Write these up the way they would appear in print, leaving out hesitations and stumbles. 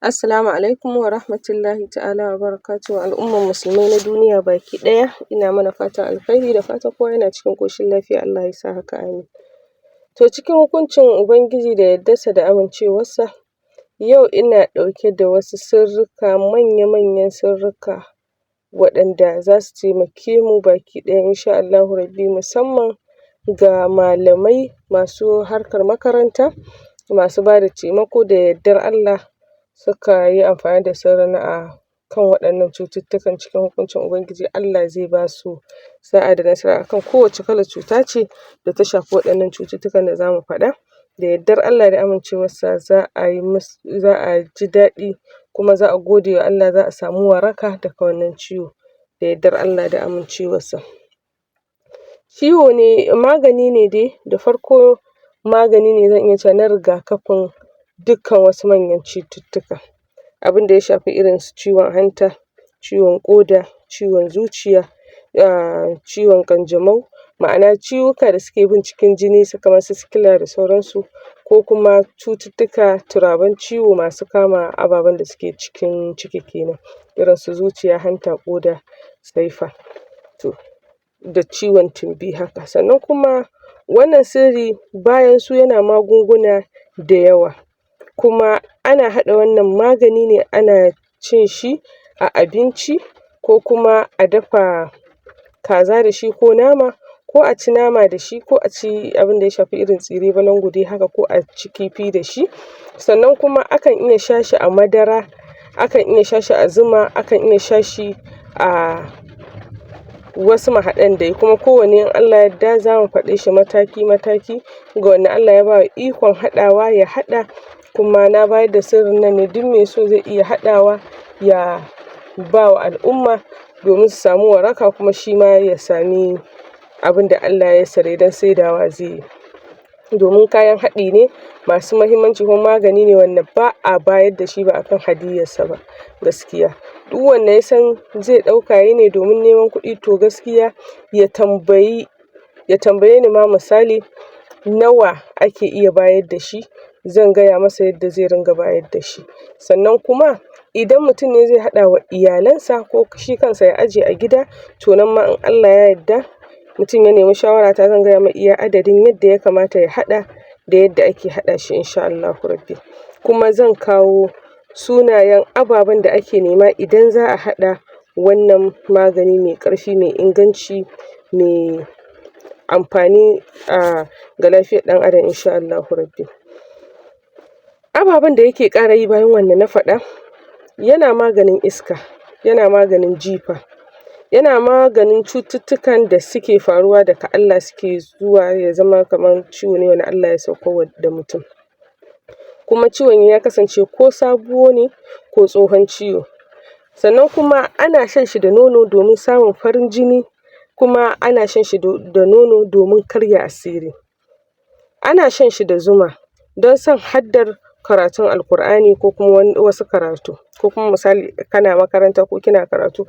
Assalamu alaikum wa rahmatullahi ta'ala wa barakatuhu, al'umman musulmai na duniya baki ɗaya, ina mana fatan alkhairi da fatan kowa yana cikin ƙoshin lafiya, Allah ya sa haka amin. To cikin hukuncin Ubangiji da yardarsa da amincewarsa, yau ina ɗauke da wasu sirrika, manya-manyan sirrika waɗanda za su taimake mu baki ɗaya insha Allahu rabbi, musamman ga malamai masu harkar makaranta, masu ba da taimako da yardar Allah suka yi amfani da sirrin a kan waɗannan cututtukan cikin hukuncin Ubangiji, Allah zai ba su sa'a da nasara a kan kowace kalar cuta ce da ta shafi waɗannan cututtukan da za mu faɗa. Da yardar Allah da amincewarsa za a ji daɗi kuma za a gode wa Allah, za a samu waraka daga wannan ciwo da yardar Allah da amincewarsa. Ciwo ne, magani ne dai, da farko magani ne zan iya cewa na rigakafin dukkan wasu manyan cututtuka, abin da ya shafi irin su ciwon hanta, ciwon ƙoda, ciwon zuciya, ciwon ƙanjamau, ma'ana ciwuka da suke bin cikin jini kamar su sikila da sauransu, ko kuma cututtuka turaban ciwo masu kama ababen da suke cikin ciki kenan, irin su zuciya, hanta, ƙoda, saifa, to da ciwon tumbi haka. Sannan kuma wannan sirri bayan su yana magunguna da yawa, kuma ana haɗa wannan magani ne ana cin shi a abinci, ko kuma a dafa kaza da shi ko nama, ko a ci nama da shi, ko a ci abin da ya shafi irin tsire balangu dai haka, ko a ci kifi da shi. Sannan kuma akan iya sha shi a madara, akan iya sha shi a zuma, akan iya sha shi a wasu mahaɗan dai, kuma kowanne in Allah ya yarda za mu faɗe shi mataki-mataki ga wanda Allah ya ba wa ikon haɗawa ya haɗa, kuma na bayar da sirrin nan ne duk mai so zai iya haɗawa ya ba wa al'umma domin su samu waraka, kuma shi ma ya sami abin da Allah ya yassare don saidawa zai yi, domin kayan haɗi ne masu muhimmanci, kuma magani ne wanda ba a bayar da shi ba a kan hadiyyarsa ba gaskiya. Duk wanda ya san zai ɗauka ya yi ne domin neman kuɗi, to gaskiya ya tambaye ni ma misali nawa ake iya bayar da shi, zan gaya masa yadda zai ringa bayar da shi. Sannan kuma idan mutum ne zai haɗa wa iyalansa ko shi kansa ya ajiye a gida, to nan ma in Allah ya yarda mutum ya nemi shawarata zan gaya mai iya adadin yadda ya kamata ya haɗa da yadda ake haɗa shi insha Allahu rabbi. Kuma zan kawo sunayen ababen da ake nema idan za a haɗa wannan magani mai ƙarfi, mai inganci, mai amfani ga lafiyar ɗan adam insha Allahu rabbi. Ababen da yake ƙara yi bayan wanda na faɗa, yana maganin iska, yana maganin jifa, yana maganin cututtukan da suke faruwa daga Allah, suke zuwa ya zama kamar ciwo ne wanda Allah ya saukarwa da mutum, kuma ciwon ya kasance ko sabo ne ko tsohon ciwo. Sannan kuma ana shan shi da nono domin samun farin jini, kuma ana shan shi da nono domin karya asiri. Ana shan shi da zuma don son haddar karatun Alkur'ani ko kuma wasu karatu, ko kuma misali kana makaranta ko kina karatu,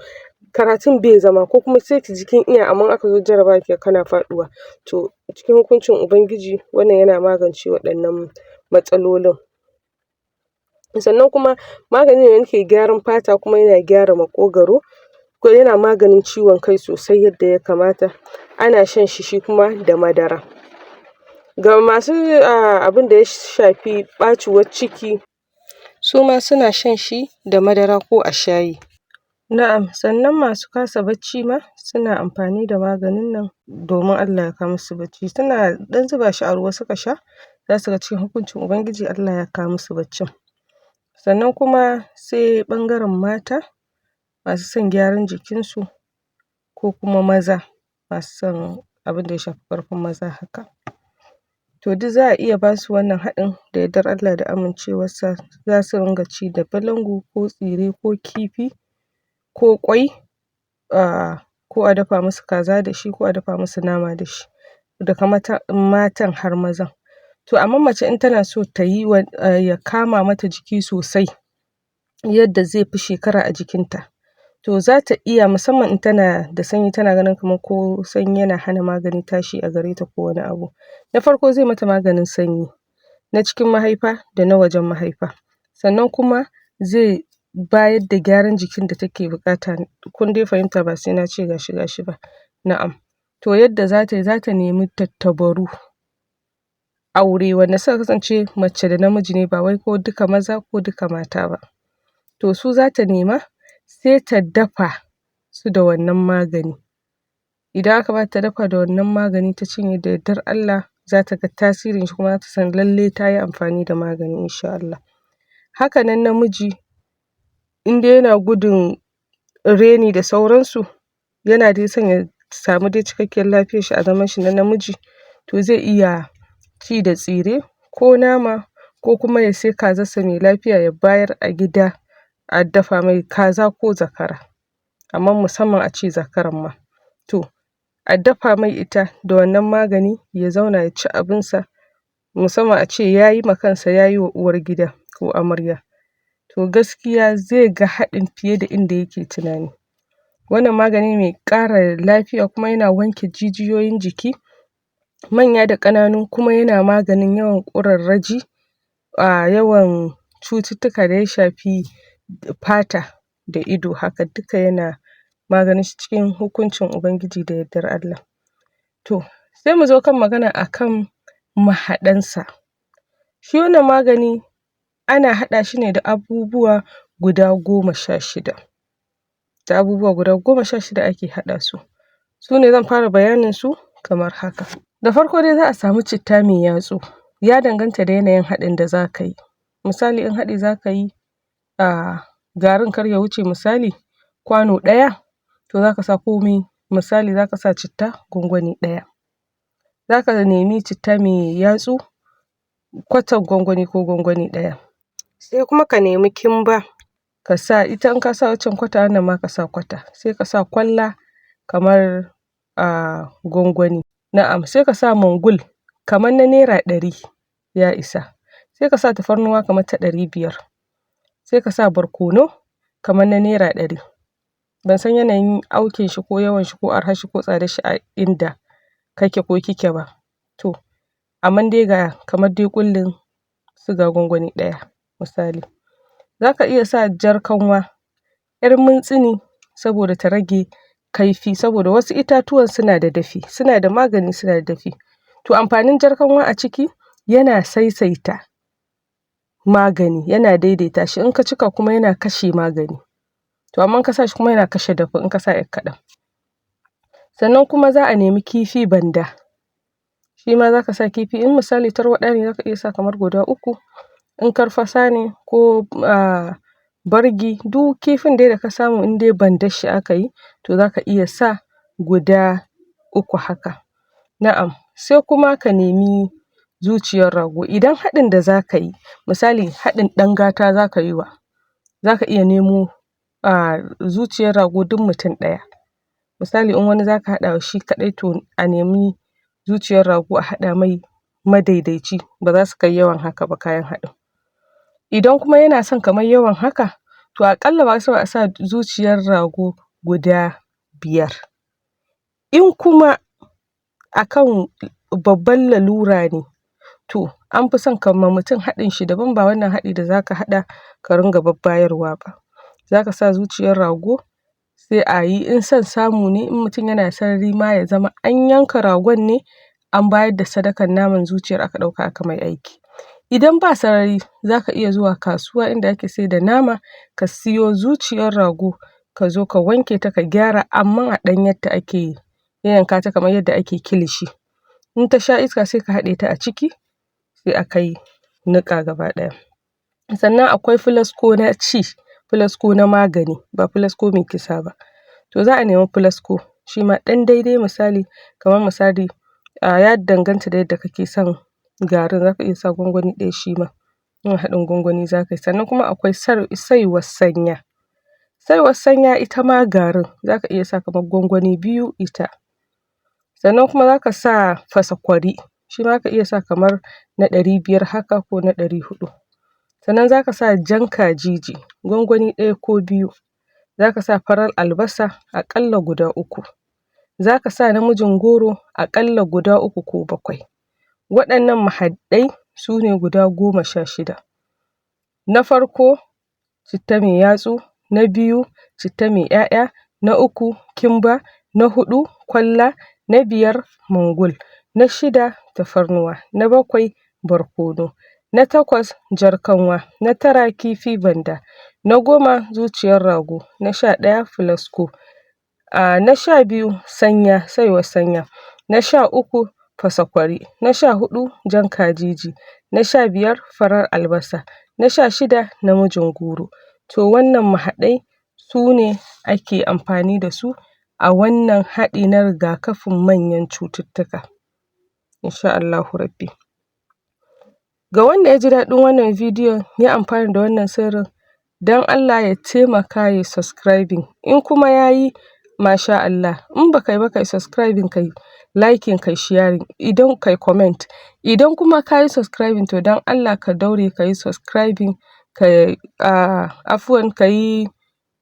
karatun bai zama, ko kuma sai ki ji kin iya amma aka zo jarabawa ki ga kana faɗuwa, to cikin hukuncin Ubangiji wannan yana magance waɗannan matsalolin. Sannan kuma magani ne wanda yake gyaran fata, kuma yana gyara maƙogwaro, ko yana maganin ciwon kai sosai yadda ya kamata. Ana shan shi kuma da madara. Ga masu abin da ya shafi ɓaciwar ciki, su ma suna shan shi da madara ko a shayi. Na'am, sannan masu kasa bacci ma suna amfani da maganin nan domin Allah ya kawo musu bacci. Suna ɗan zuba shi a ruwa suka sha, za su ga cikin hukuncin Ubangiji Allah ya kawo musu baccin. Sannan kuma sai ɓangaren mata masu son gyaran jikinsu, ko kuma maza masu son abin da ya shafi ƙarfin maza haka, to duk za a iya ba su wannan haɗin da yardar Allah da amincewarsa. Za su ringa ci da balangu ko tsire ko kifi ko ƙwai, ko a dafa musu kaza da shi, ko a dafa musu nama da shi, daga matan har mazan. To amma mace in tana so ta yi ya kama mata jiki sosai yadda zai fi shekara a jikinta, to za ta iya, musamman in tana da sanyi, tana ganin kamar ko sanyi yana hana magani tashi a gare ta ko wani abu. Na farko zai mata maganin sanyi na cikin mahaifa da na wajen mahaifa. Sannan kuma zai bayar da gyaran jikin da take buƙata. Kun dai fahimta ba sai na ce gashi ba. Na'am. To yadda za ta nemi tattabaru aure wanda suka kasance mace da namiji ne, ba wai ko duka maza ko duka mata ba. To su za ta nema sai ta dafa su da wannan magani. Idan aka ba ta dafa da wannan magani ta cinye, da yardar Allah za ta ga tasirin shi, kuma za ta san lalle ta yi amfani da magani insha Allah. Haka nan namiji in dai yana gudun reni da sauransu, yana dai son ya samu dai cikakkiyar lafiyar shi a zaman shi na namiji, to zai iya ci da tsire ko nama, ko kuma ya sai kazarsa mai lafiya ya bayar a gida a dafa mai kaza ko zakara, amma musamman a ce zakaran ma. To a dafa mai ita da wannan magani ya zauna ya ci abinsa, musamman a ce ya yi ma kansa, ya yi wa uwar gida ko amarya. To gaskiya zai ga haɗin fiye da inda yake tunani. Wannan magani mai ƙara lafiya, kuma yana wanke jijiyoyin jiki manya da ƙananu, kuma yana maganin yawan ƙurarraji, yawan cututtuka da ya shafi fata da ido, haka duka yana maganin shi cikin hukuncin Ubangiji da yardar Allah. To sai mu zo kan magana akan mahaɗansa. Shi wannan magani ana haɗa shi ne da abubuwa guda 16. Da abubuwa guda 16 ake haɗa su. Su ne zan fara bayanin su kamar haka. Da farko dai za a samu citta mai yatsu. Ya danganta da yanayin haɗin da za ka yi. Misali in haɗi za ka yi garin kar ya wuce misali kwano ɗaya, to za ka sa komai, misali za ka sa citta gwangwani ɗaya. Za ka nemi citta mai yatsu kwatar gwangwani ko gwangwani ɗaya. Sai kuma ka nemi kimba ka sa ita, in ka sa waccan kwata, wannan ma ka sa kwata. Sai ka sa kwalla kamar gwangwani. Na'am. Sai ka sa mangul kamar na naira 100 ya isa. Sai ka sa tafarnuwa kamar ta 500. Sai ka sa barkono kamar na naira 100. Ban san yanayin aukin shi ko yawan shi ko arhar shi ko tsadar shi a inda kake ko kike ba. To amma dai ga kamar dai ƙullin suga gwangwani ɗaya misali. Za ka iya sa jar kanwa 'yar mintsini saboda ta rage kaifi, saboda wasu itatuwan suna da dafi, suna da magani, suna da dafi. To amfanin jar kanwa a ciki yana saisaita magani, yana daidaita shi. In ka cika kuma yana kashe magani. To amma in ka sa shi kuma yana kashe dafin in ka sa ƴar kaɗan. Sannan kuma za a nemi kifi banda. Shi ma za ka sa kifi, in misali tarwaɗa ne za ka iya sa kamar guda 3. In karfasa ne ko bargi, duk kifin dai da ka samu in dai bandar shi aka yi, to za ka iya sa guda 3 haka. Na'am. Sai kuma ka nemi zuciyar rago. Idan haɗin da za ka yi, misali haɗin ɗan gata za ka yi wa, za ka iya nemo zuciyar rago duk mutum ɗaya. Misali in wani za ka haɗa wa shi kaɗai, to a nemi zuciyar rago a haɗa mai madaidaici, ba za su kai yawan haka ba kayan haɗin. Idan kuma yana son kamar yawan haka, to aƙalla ba su a sa zuciyar rago guda 5. In kuma akan babban lalura ne, to an fi son kamar mutum haɗin shi daban, ba wannan haɗi da za ka haɗa ka ringa babbayarwa ba. Za ka sa zuciyar rago sai a yi, in son samu ne, in mutum yana sarari ma ya zama an yanka ragon ne an bayar da sadakar naman zuciyar aka ɗauka aka mai aiki. Idan ba sarari, za ka iya zuwa kasuwa inda ake sai da nama ka siyo zuciyar rago, ka zo ka wanke ta ka gyara, amma a ɗanyarta ake yanka ta kamar yadda ake kilishi. In ta sha iska sai ka haɗe ta a ciki, sai a kai niƙa gaba ɗaya. Sannan akwai filasko na ci, filasko na magani, ba filasko mai kisa ba. To za a nemi filasko shi ma ɗan daidai, misali kamar misali ya danganta da yadda kake son garin, za ka iya sa gwangwani 1 shi ma. In haɗin gwangwani za ka yi. Sannan kuma akwai saiwar sanya. Saiwar sanya ita ma garin za ka iya sa kamar gwangwani 2 ita. Sannan kuma za ka sa fasakwari, shi ma ka iya sa kamar na 500 haka ko na 400. Sannan za ka sa jan kajiji gwangwani 1 ko 2. Za ka sa farar albasa aƙalla guda 3. Za ka sa namijin goro aƙalla guda 3 ko 7. Waɗannan mahaɗai su ne guda 16. Na farko citta mai yatsu, na 2 citta mai 'ya'ya, na 3 kimba, na 4 kwalla, na 5 mangul, na 6 tafarnuwa, na 7 barkono, na 8 jar kanwa, na 9 kifi banda, na 10 zuciyar rago, na 11 filasko, na 12 saiwar sanya, na 13 fasakwari, na 14 jan kajiji, na 15 farar albasa, na 16 namijin goro. To wannan mahaɗai su ne ake amfani da su a wannan haɗi na rigakafin manyan cututtuka. Insha Allahu Rabbi. Ga wanda ya ji daɗin wannan bidiyon ya amfana da wannan sirrin, don Allah ya taimaka ya subscribing, in kuma ya yi masha Allah, in ba kai ba kai subscribing, kai liking, kai sharing, idan kai comment, idan kuma ka yi subscribing to don Allah ka daure ka yi subscribing, ka yi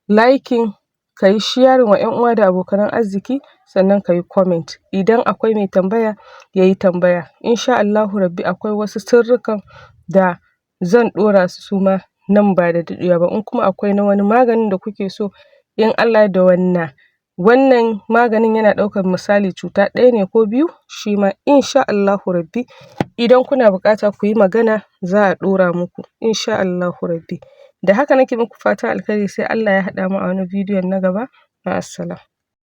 liking, ka yi sharing wa 'yan uwa da abokan arziki, sannan ka yi comment. Idan akwai mai tambaya ya yi tambaya. Insha Allahu Rabbi akwai wasu sirrikan da zan ɗora su ma nan ba da daɗewa ba. In kuma akwai na wani maganin da kuke so, in Allah da wannan maganin yana ɗaukar misali cuta 1 ne ko 2, shi ma insha Allahu Rabbi idan kuna buƙata ku yi magana za a ɗora muku insha Allahu Rabbi. Da haka nake muku fatan alkhairi, sai Allah ya haɗa mu a wani bidiyon na gaba. Ma'assalam.